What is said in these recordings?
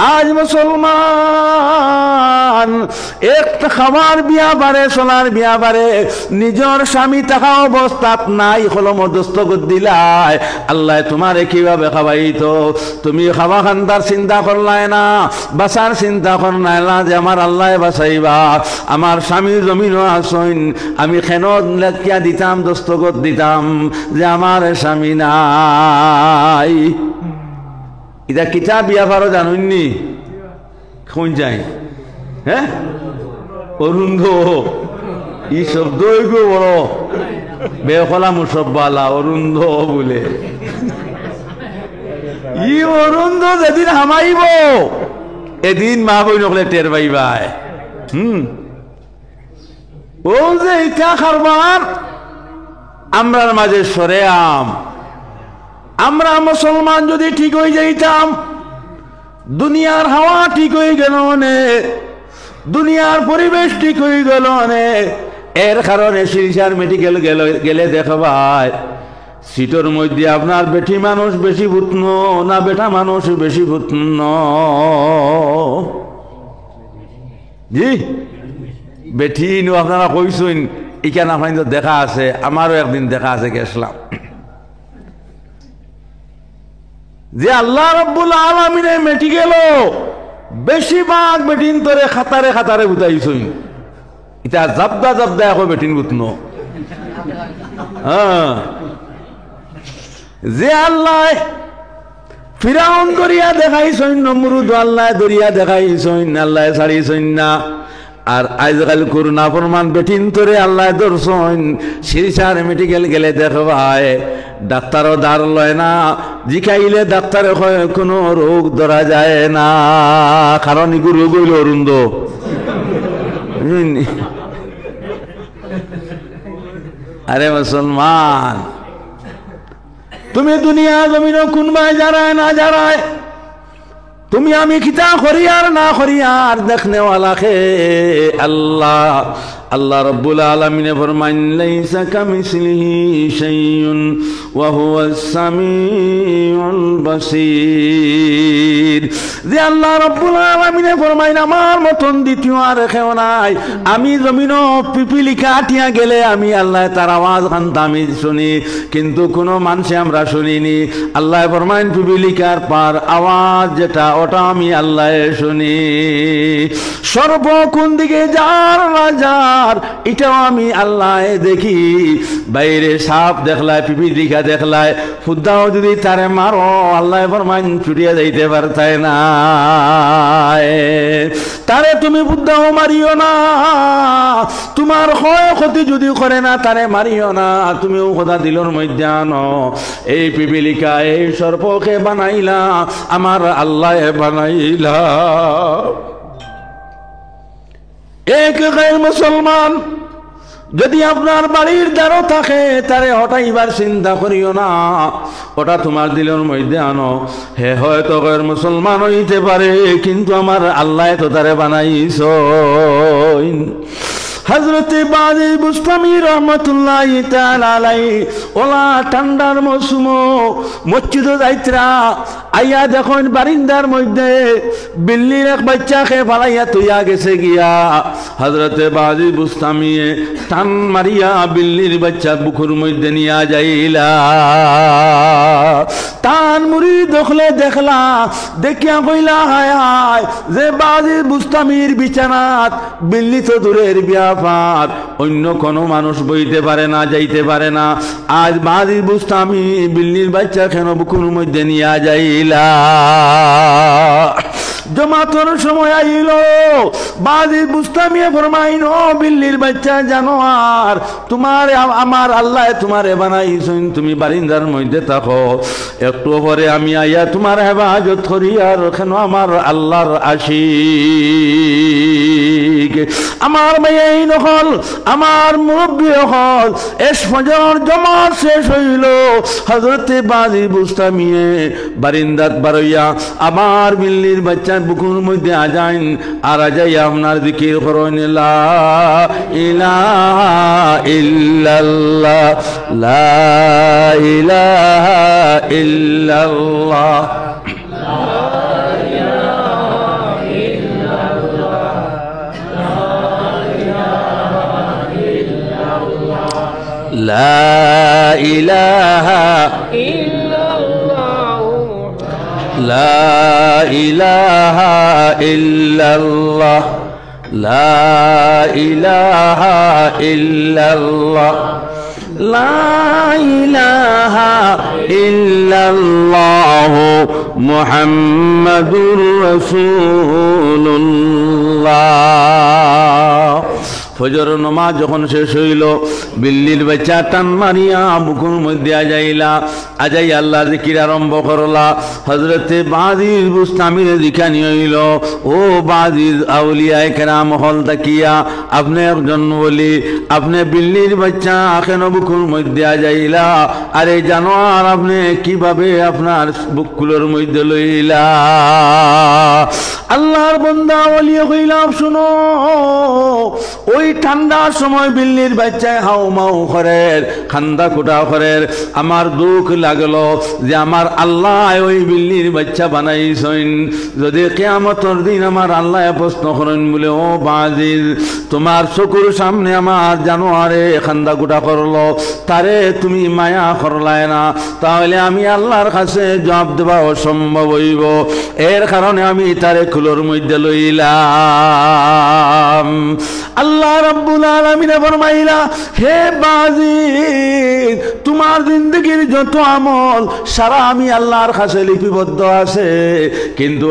আজ মুসলমান একটা খাবার বিয়া পারে সোনার বিয়া পারে নিজের স্বামী থাকা অবস্থাত নাই হলো মধ্যস্থ দিলায় আল্লাহ তোমারে কিভাবে খাওয়াইতো তুমি খাওয়া খান্দার চিন্তা করলাই না বাসার চিন্তা করলাই না যে আমার আল্লাহ বাসাইবা আমার স্বামী জমিনও আসইন আমি কেন লেখিয়া দিতাম দস্তখত দিতাম যে আমার স্বামী নাই এটা কিতা বিয়া পারো জানুননি কোন যাই হ্যাঁ অরুন্ধ ই শব্দ বড় বেখলা মুসব্বালা অরুন্ধ বলে ই অরুন্ধ যেদিন হামাইব এদিন মা বই নকলে টের পাইবাই ও যে ইটা খারবার আমরার মাঝে সরে আমরা মুসলমান যদি ঠিক হয়ে যাইতাম দুনিয়ার হাওয়া ঠিক হয়ে গেল দুনিয়ার পরিবেশ ঠিক হয়ে গেল এর কারণে শিলচার মেডিকেল গেলে দেখবাই সিটোর মধ্যে আপনার বেটি মানুষ বেশি ভূতন না বেটা মানুষ বেশি ভূতন জি বেটি আপনারা কইছেন এখানে আপনার দেখা আছে আমারও একদিন দেখা আছে গেছিলাম যে আল্লাহ রাব্বুল আলামিনে মেটি গেল বেশিরভাগ বেটিন তোরে খাতারে খাতারে বুঝাইছই এটা জাবদা জাবদা এখন বেটিন বুতন হ্যাঁ যে আল্লাহ ফিরাউন দরিয়া দেখাইছই নমরুদ আল্লাহ দরিয়া দেখাইছই আল্লাহ ছাড়িছই না আর আজকাল করুণা প্রমাণ বেটিন তোরে আল্লাহ দর্শন শিরসার মেডিকেল গেলে দেখবাই ডাক্তারও দাঁড় লয় না জিকাইলে ডাক্তারে কোনো রোগ ধরা যায় না কারণ এগুলো রোগ হইল অরুন্ধ আরে মুসলমান তুমি দুনিয়া জমিন কোনবাই যারায় না যারায় তুমি আমি কিতা করি আর না করি আর দেখনে ওয়ালা খে আল্লাহ আল্লাহ রাব্বুল আলামিন ফরমান লাইসা কামিসলিহি শাইউন ওয়া হুয়াস সামিউল বাসীর যে আল্লাহ রাব্বুল আলামিন ফরমান আমার মতন দ্বিতীয় আর কেউ নাই আমি জমিনও পিপিলিকা আটিয়া গেলে আমি আল্লাহ তার আওয়াজ কান্তা আমি শুনি কিন্তু কোনো মানুষে আমরা শুনিনি আল্লাহ ফরমান পিপিলিকার পার আওয়াজ যেটা ওটা আমি আল্লাহ শুনি সর্ব কোন দিকে যার না যার এটাও আমি আল্লাহ দেখি বাইরে সাপ দেখলায় পিপিলিকা দেখলায় ফুদ্দাও যদি তারে মারো আল্লাহ ফরমান ছুটিয়া যাইতে পারতায় না তারে তুমি ফুদ্দাও মারিও না তোমার ক্ষয় ক্ষতি যদি করে না তারে মারিও না তুমিও কথা দিলর মধ্যে আনো এই পিপিলিকা এই সর্পকে বানাইলা আমার আল্লাহ বানাইলা এক গায়ের মুসলমান যদি আপনার বাড়ির দ্বারও থাকে তারে হটাইবার চিন্তা করিও না ওটা তোমার দিলের মধ্যে আনো হে হয়তো গায়ের মুসলমান হইতে পারে কিন্তু আমার আল্লাহ তো তারে বানাইছ হযরতে বাজি বুস্তামি রহমাতুল্লাহি তাআলা আলাইহি ওলা ঠান্ডার মৌসুম মসজিদে যাইত্রা আইয়া দেখুন বারিন্দার মধ্যে বিল্লির এক বাচ্চাকে ফালাইয়া তুইয়া গেছে গিয়া হযরতে বাজি বুস্তামি টান মারিয়া বিল্লির বাচ্চা বুকুর মধ্যে নিয়া যাইলা টান মুড়ি দেখলে দেখলা দেখিয়া কইলা হায় হায় যে বাজি বুস্তামির বিছানাত বিল্লি তো দূরের ব্যাপার অন্য কোনো মানুষ বইতে পারে না যাইতে পারে না আজ বাজি বুস্তামি বিল্লির বাচ্চা কেন বুকুর মধ্যে নিয়া যাইলা জমাতর সময় আইল বাজি বুস্তামি ফরমাইন ও বিল্লির বাচ্চা জানো আর তোমার আমার আল্লাহ তোমারে বানাইছেন তুমি বারিন্দার মধ্যে থাকো একটু পরে আমি আইয়া তোমার হেফাজত করি আর কেন আমার আল্লাহর আশিক আমার মেয়ে নকল আমার মুরব্বী হল এস ফজর জমাত শেষ হইল হযরতে বাজি বুস্তামিয়ে বারিন্দাত বারইয়া আমার বিল্লির বাচ্চা বুকুর মধ্যে আজাইন আর আজাইয়া আপনার জিকির করেন লা ইলাহা ইল্লাল্লাহ লা ইলাহা ইল্লাল্লাহ লা ইলাহা লা ইলাহা লা ইলাহা ইল্লাল্লাহ লা ইলাহা ইল্লাল্লাহ লা ইলাহা ইল্লাল্লাহ মুহাম্মাদুর রাসূলুল্লাহ। ফজর নামাজ যখন শেষ হইল, বিল্লির বাচ্চা টান মারিয়া বুকুর মধ্যে আজাই আল্লাহ জিকির আরম্ভ করলা। হজরতে বাজির বুস্তামির জিখানি হইল, ও বাজির আউলিয়ায়ে কেরাম হল তাকিয়া আপনি একজন বলি, আপনি বিল্লির বাচ্চা কেন বুকুর মধ্যে আজাইলা? আরে জানোয়ার, আপনি কিভাবে আপনার বুকুলের মধ্যে লইলা? আল্লাহর বান্দা ওলিয়ে কইলাম, শুনো, ওই ঠান্ডার সময় বিল্লির বাচ্চায় হাউ মাউ করে, খান্দা কুটা করে। আমার দুঃখ লাগলো যে আমার আল্লাহ ওই বিল্লির বাচ্চা বানাইছেন, যদি কিয়ামতের দিন আমার আল্লাহ প্রশ্ন করেন বলে, ও বাজির, তোমার চকুর সামনে আমার জানোয়ারে খান্দা কুটা করলো, তারে তুমি মায়া করলায় না, তাহলে আমি আল্লাহর কাছে জবাব দেওয়া অসম্ভব হইব। এর কারণে আমি তারে কুলোর মধ্যে লইলাম। আল্লাহ রাব্বুল আলামিন ফরমাইলা, হে বাজির, তোমার জিন্দেগির যত আমল সারা আমি আল্লাহর কাছে লিপিবদ্ধ আছে, কিন্তু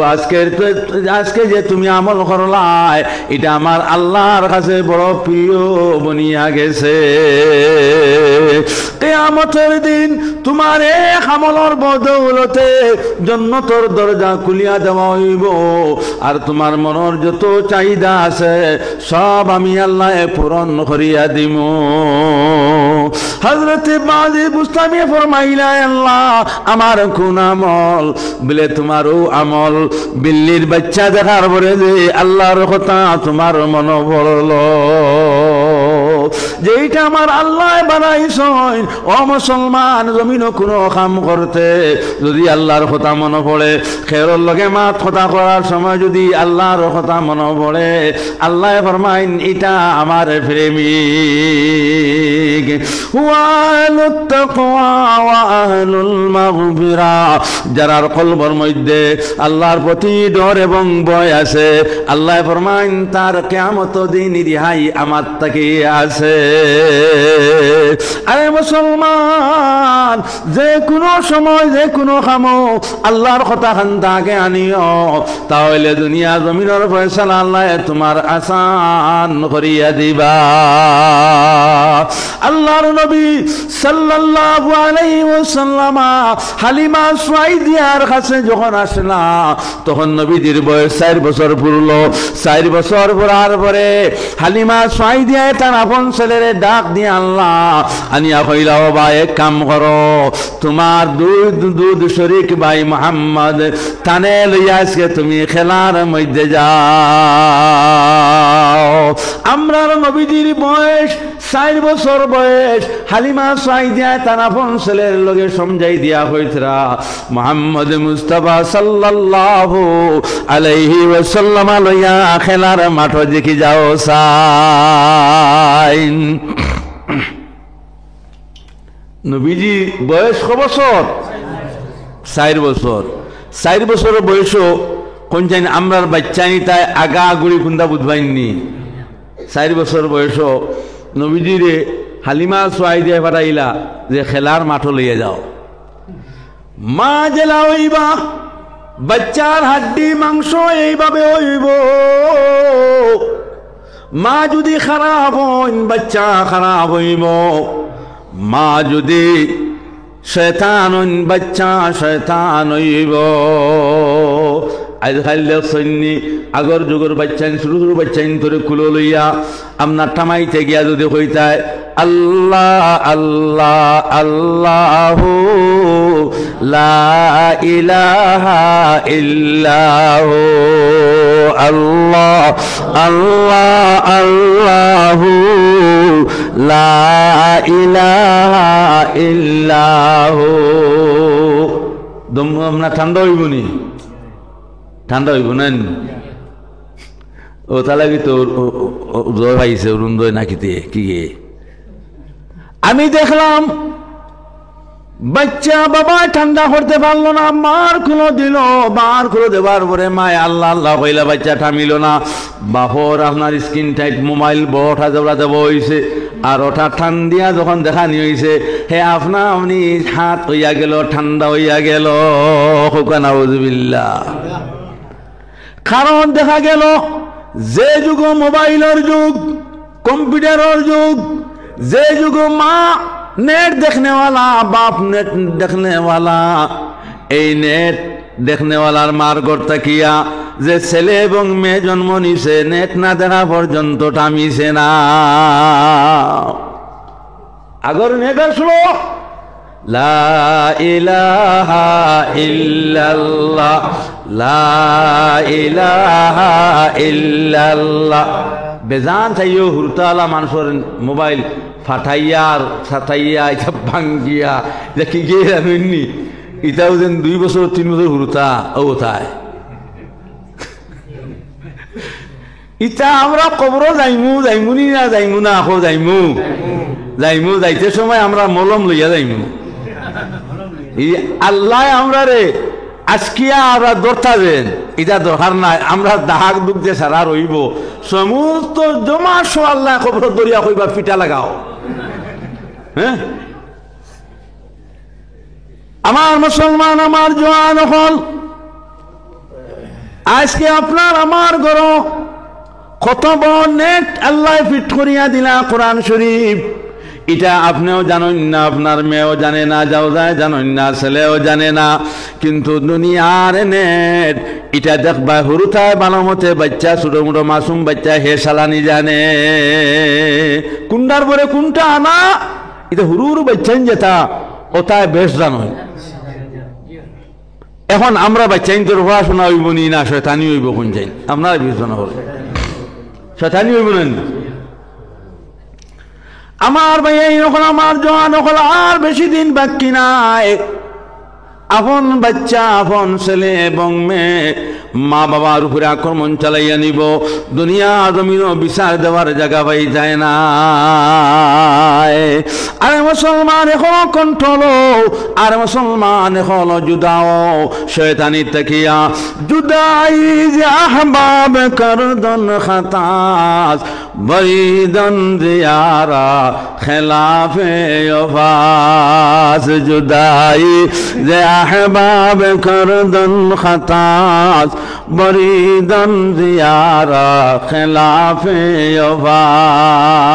আজকে যে তুমি আমল করলাই, এটা আমার আল্লাহর কাছে বড় প্রিয় বনিয়া গেছে। কিয়ামতের দিন তোমার এক আমলের বদৌলতে জান্নাতের দরজা খুলিয়া দেওয়া হইব, আর তোমার মনের যত চাহিদা আছে সব আমি আল্লাহ পূরণ করিয়া দিব। হযরতে বাজির বুস্তামি ফরমাইলা, আল্লাহ আমার কোন আমল? বলে তোমারও আমল। বিল্লির বাচ্চা দেখার পরে যে আল্লাহর কথা তোমার মনে পড়ল, যেইটা আমার আল্লাহ বানাইছেন। ও মুসলমান, জমিন কোনো কাম করতে যদি আল্লাহর কথা মনে পড়ে, খেরর লগে মাত কথা করার সময় যদি আল্লাহর কথা মনে পড়ে, আল্লাহ ফরমাইন এটা আমার প্রেমিক। ওয়ালুত তাকওয়া ওয়া আহলুল মাগফিরা, যারার কলবের মধ্যে আল্লাহর প্রতি ডর এবং ভয় আছে, আল্লাহ ফরমাইন তার কিয়ামতের দিন রিহাই আমার তাকে আছে। আরে মুসলমান, যে কোনো সময় যে কোনো কামো আল্লাহর কথা খান্দাকে আনিও, তাহলে দুনিয়া জমিনের ফয়সালা আল্লাহ তোমার আসান করিয়া দিবা। আল্লাহর নবী সাল্লাল্লাহু আলাইহি ওয়াসাল্লাম হালিমা সুয়াইদিয়ার কাছে যখন আসলা, তখন নবীজির বয়স 4 বছর পুরল। 4 বছর পড়ার পরে হালিমা সুয়াইদিয়া তার আপন ছেলেরে ডাক দিয়ে আল্লাহ আনিয়া কইলা, ও ভাই, এক কাম করো, তোমার দুধ শরীক ভাই মুহাম্মদ তানে লইয়া আজকে তুমি খেলার মধ্যে যাও। আমরার নবীজির বয়স 4 বছর বয়স। হালিমা সুয়াইদিয়া তার আপন ছেলের লগে সমঝাই দিয়া হইতরা, মুহাম্মদ মুস্তাফা সাল্লাল্লাহু আলাইহি ওয়াসাল্লাম লইয়া খেলার মাঠ দেখি যাও সাইন। নবীজি বয়স ক বছর? 4 বছর। 4 বছরের বয়সও কোন চাইনি আমরার বাচ্চানি তাই আগা গুড়ি খুন্দা বুধবাইনি। 4 বছর বয়সও নবীজিরে হালিমা সুয়াইদিয়া পাঠাইলা যে খেলার মাঠ লইয়া যাও। মা জেলা হইবা, বাচ্চার হাড্ডি মাংস এইভাবে হইব। মা যদি খারাপ হইন, বাচ্চা খারাপ হইব। মা যদি শয়তান হইন, বাচ্চা শয়তান হইব। আজকাল দেখছেননি আগর যুগের বাচ্চাইন, ছোটো ছোটো বাচ্চাইন ধরে কুলো লইয়া আপনার টামাইতে গিয়া যদি কইতায় আল্লাহ আল্লাহ আল্লাহু লা ইলাহা ইল্লাহু, আল্লাহ আল্লাহ আল্লাহু লা ইলাহা ইল্লাহু, দম আপনার ঠান্ডা হইব নি? ঠান্ডা হইব না? ও তাহলে কি তো জয় পাইছে অরুণদয় নাকি কি? আমি দেখলাম বাচ্চা বাবা ঠান্ডা করতে পারলো না, মার খুলো দিল, মার খুলো দেওয়ার পরে মায় আল্লাহ আল্লাহ কইলা বাচ্চা থামিল না। বাপর আপনার স্ক্রিন টাইট মোবাইল বড়টা জবড়াতে বইছে, আর ওটা ঠান্ডিয়া যখন দেখানি হয়েছে হে আপনা আপনি হাত হইয়া গেল, ঠান্ডা হইয়া গেল। নাউযুবিল্লাহ। কারণ দেখা গেল যে যুগ মোবাইলের যুগ, কম্পিউটারের যুগ, যে যুগ মা नेट देखने वाला, बाप नेट देखने वाला, এই নেট দেখনে वालार मार करता किया যে ছেলে এবং মেয়ে জন্ম নিছে নেট না দেখা পর্যন্ত থামিছে না। আগর নেট আসলো লা ইলাহা ইল্লাল্লাহ, লা ইলাহা ইল্লাল্লাহ। বেজান চাইও হুরতালা মানুষের মোবাইল ফাটাইয়ার ছাটাইয়া এটা ভাঙ্গিয়া এটা কি গিয়ে জানেননি, এটাও যেন 2 বছর 3 বছর হুরতা ওথায়। ইটা আমরা কবর যাইমু, যাইমুনি না যাইমু না, আখো যাইমু, যাইমু, যাইতে সময় আমরা মলম লইয়া যাইমু। আল্লাহ আমরা রে আজকিয়া আমরা দরতা দেন, এটা দরকার নাই, আমরা দাহাক দুঃখ দিয়ে সারা রইব। সমস্ত জমা সো আল্লাহ কবর দরিয়া কইবা পিটা লাগাও। হ্যাঁ আমার মুসলমান, আমার জওয়ান হল, আজকে আপনার আমার ঘর কত বড় নেট আল্লাহ ফিট করিয়া দিলা কোরআন শরীফ। এটা আপনিও জানেন না, আপনার মেয়েও জানে না, যাও যায় জানেন না, ছেলেও জানে না। কিন্তু দুনিয়ার নেট এটা দেখবা হুরুতায় ভালো মতে বাচ্চা, ছোট মোটো মাসুম বাচ্চা হে সালানি জানে কুন্ডার পরে কোনটা আনা। এটা হুরুর বাচ্চান যেটা ওটায় বেশ জানেন। এখন আমরা বাচ্চাইন তোর পড়াশোনা হইব নি না শয়তানি হইব কোন যাই আপনারা বিবেচনা করবেন। শয়তানি হইব না আমার ভাই, এখন আমার জওয়ান হল আর বেশি দিন বাকি নাই। আপন বাচ্চা, আপন ছেলে এবং মেয়ে মা বাবার উপরে আক্রমণ চালাইয়া নিব। দুনিয়া জমিন বিচার দেওয়ার জায়গা পাই যায় না। আরে মুসলমান এখন কন্ট্রোল, আর মুসলমান এখন জুদাও শয়তানি তাকিয়া। জুদাই যে আহবাব করদন খাতাস বরিদন জিয়ারা খেলাফে ওফাস। জুদাই যে আহবাব করদন খাতাস বরিদন জিয়ারা খেলাফে ওফাস।